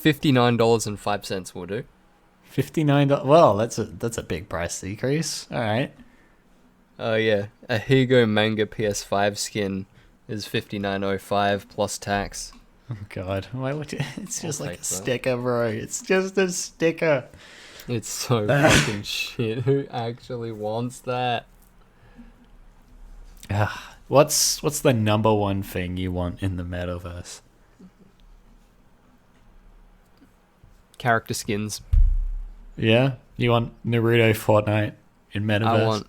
$59.05 will do. $59. Well, that's a big price decrease. All right. Oh yeah, a Higo manga PS5 skin is $59.05 plus tax. Oh god, why would you? It's just like a sticker, bro. It's just a sticker. It's so fucking shit. Who actually wants that? What's the number one thing you want in the metaverse? Character skins. Yeah, you want Naruto Fortnite in metaverse?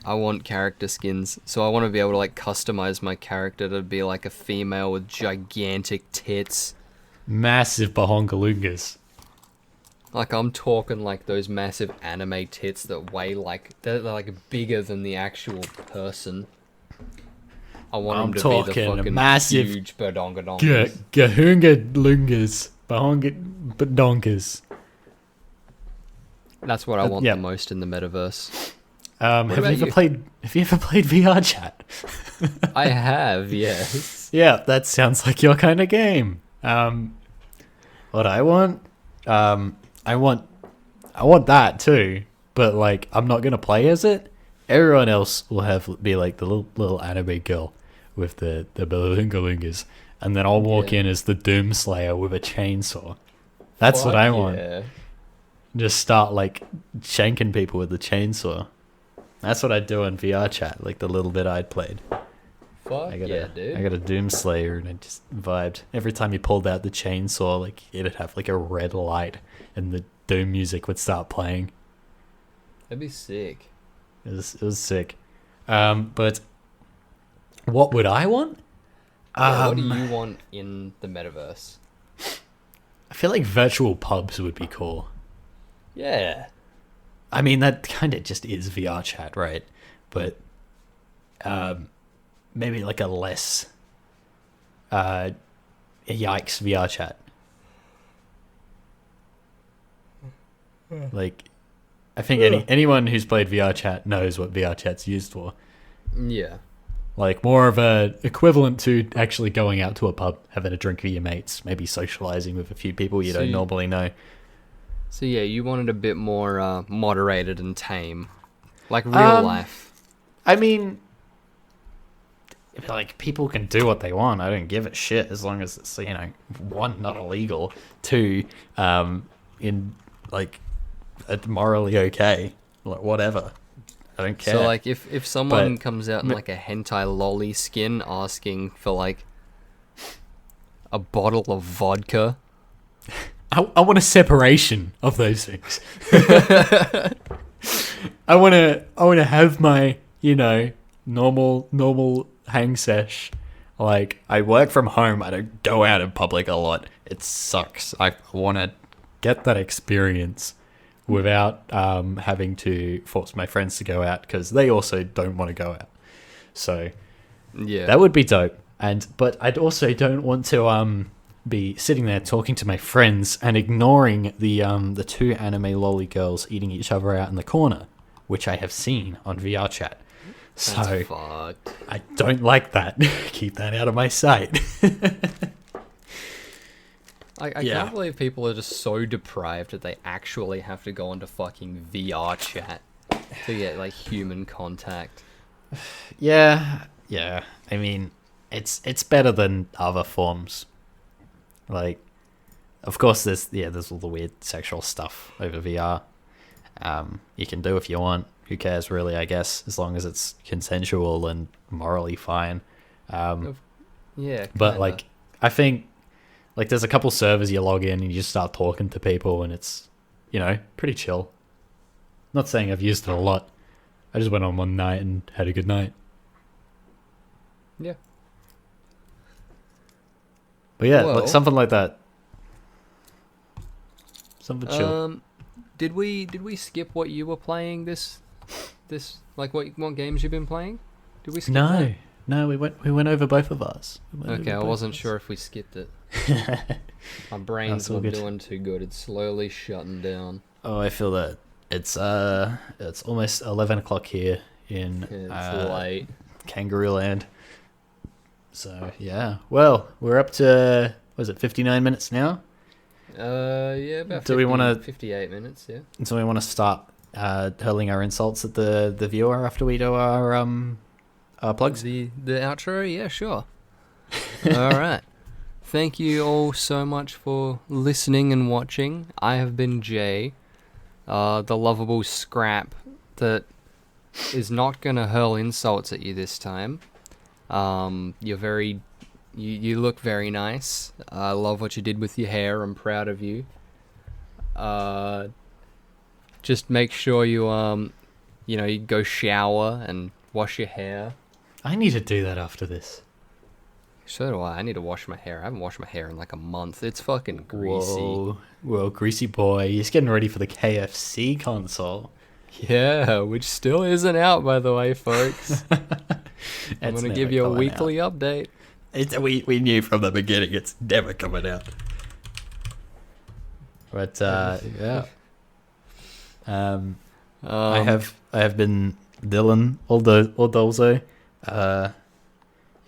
I want character skins. So I want to be able to customize my character to be a female with gigantic tits. Massive bahongalungas. I'm talking those massive anime tits that weigh they're bigger than the actual person. I want them to be the fucking massive huge badongadongas. Gahungalungas. Bahongadonkas. That's what I want the most in the metaverse. Have you ever played VR chat? I have, yes. Yeah, that sounds like your kind of game. What I want, I want that too. But like, I'm not gonna play as it. Everyone else will be like the little anime girl with the balloongalungas, and then I'll walk in as the Doomslayer with a chainsaw. That's what I want. Yeah. Just start like shanking people with the chainsaw. That's what I'd do in VR chat, like the little bit I'd played. Dude. I got a Doomslayer and I just vibed. Every time you pulled out the chainsaw, like it'd have like a red light and the Doom music would start playing. That'd be sick. It was sick. But what would I want? What do you want in the metaverse? I feel like virtual pubs would be cool. Yeah. I mean, that kind of just is VR chat, right? But maybe like a less yikes VR chat. Like, I think anyone who's played VR chat knows what VR chat's used for. Yeah. Like, more of a equivalent to actually going out to a pub, having a drink with your mates, maybe socializing with a few people you don't normally know. So yeah, you wanted a bit more moderated and tame, like real life. I mean, like, people can do what they want. I don't give a shit as long as it's, one, not illegal, two, in like morally okay, like whatever. I don't care. So like, if someone comes out in like a hentai lolly skin asking for like a bottle of vodka. I want a separation of those things. I want to have my, normal hang sesh. Like, I work from home. I don't go out in public a lot. It sucks. I want to get that experience without having to force my friends to go out because they also don't want to go out. So yeah, that would be dope. But I'd also don't want to be sitting there talking to my friends and ignoring the two anime lolly girls eating each other out in the corner, which I have seen on VR chat. So that's fucked. I don't like that. Keep that out of my sight. I can't believe people are just so deprived that they actually have to go onto fucking VR chat to get like human contact. Yeah. I mean, it's better than other forms. Like, of course, there's all the weird sexual stuff over VR. You can do if you want. Who cares, really? I guess as long as it's consensual and morally fine. Yeah, but like, I think like there's a couple servers you log in and you just start talking to people and it's pretty chill. Not saying I've used it a lot. I just went on one night and had a good night. Yeah. But yeah, like something like that. Something chill. Did we skip what you were playing this like what games you've been playing? Did we skip that? No, we went over both of ours. Okay, I wasn't sure if we skipped it. My brain's not doing too good. It's slowly shutting down. Oh, I feel that. It's almost 11 o'clock here in late. Kangaroo Land. So yeah, well, we're up to 59 minutes now? Yeah, about 58 minutes. Yeah. So we want to start hurling our insults at the viewer after we do our plugs. The outro, yeah, sure. All right. Thank you all so much for listening and watching. I have been Jay, the lovable scrap that is not gonna hurl insults at you this time. You look very nice. I love what you did with your hair. I'm proud of you. Just make sure you you go shower and wash your hair. I need to do that after this. So do I. I need to wash my hair. I haven't washed my hair in like a month. It's fucking greasy. Whoa, greasy boy. He's getting ready for the KFC console. Yeah, which still isn't out, by the way, folks. I'm going to give you a weekly update. We knew from the beginning it's never coming out. But, yeah. I have been Dylan or Dolzo. You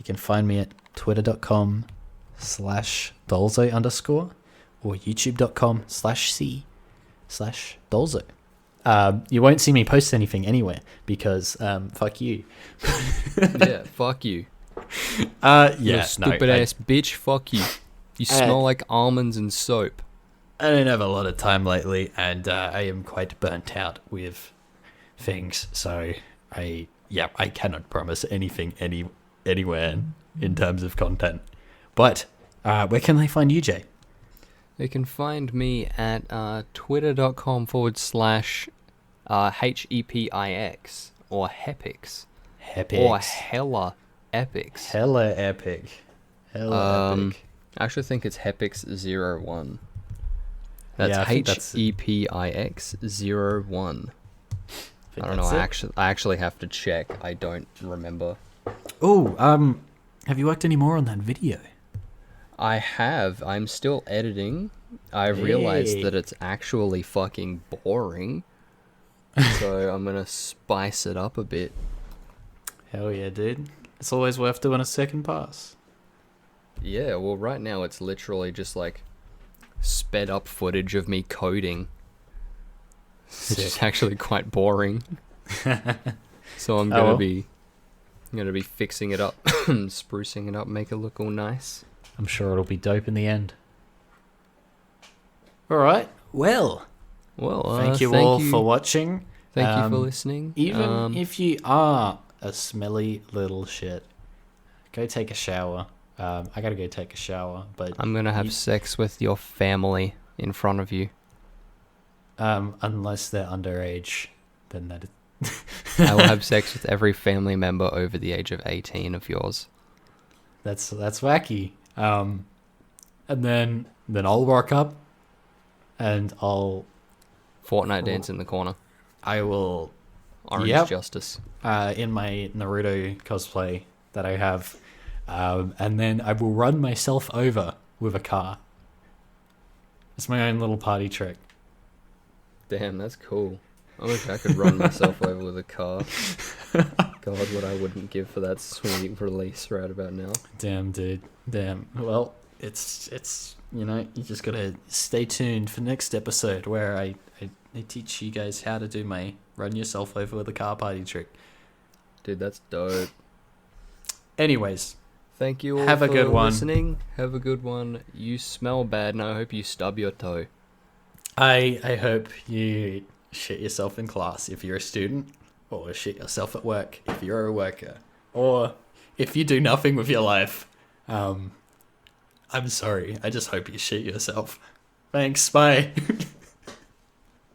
can find me at twitter.com/Dolzo_ or youtube.com/C/Dolzo. You won't see me post anything anywhere because fuck you. Yeah, fuck you. You stupid ass bitch, fuck you. You smell like almonds and soap. I don't have a lot of time lately, and I am quite burnt out with things, so I cannot promise anything anywhere in terms of content. But where can they find you, Jay? They can find me at twitter.com/HEPIX or Hepix. Or Hella Epics. Hella epic. Epic. I actually think it's Hepix01. That's HEPIX01. I don't know. I actually have to check. I don't remember. Oh, have you worked any more on that video? I have. I'm still editing. I realized that it's actually fucking boring. So I'm gonna spice it up a bit. Hell yeah, dude. It's always worth doing a second pass. Yeah, well right now it's literally just like sped up footage of me coding. It's just actually quite boring. So I'm gonna be fixing it up, sprucing it up, make it look all nice. I'm sure it'll be dope in the end. All right. Well, thank you all for watching. Thank you for listening. Even if you are a smelly little shit, go take a shower. I gotta go take a shower, but I'm gonna have sex with your family in front of you. Unless they're underage, then that is. I will have sex with every family member over the age of 18 of yours. That's wacky. And then I'll rock up, and I'll Fortnite dance in the corner. I will Orange Justice. In my Naruto cosplay that I have, and then I will run myself over with a car. It's my own little party trick. Damn, that's cool. I wish I could run myself over with a car. God, what I wouldn't give for that sweet release right about now. Damn, dude. Damn. Well, it's you just gotta stay tuned for next episode where I teach you guys how to do my run yourself over with a car party trick. Dude, that's dope. Anyways, thank you all for listening. Have a good one. You smell bad, and I hope you stub your toe. I hope you shit yourself in class if you're a student, or shit yourself at work if you're a worker, or if you do nothing with your life. I'm sorry. I just hope you shit yourself. Thanks. Bye.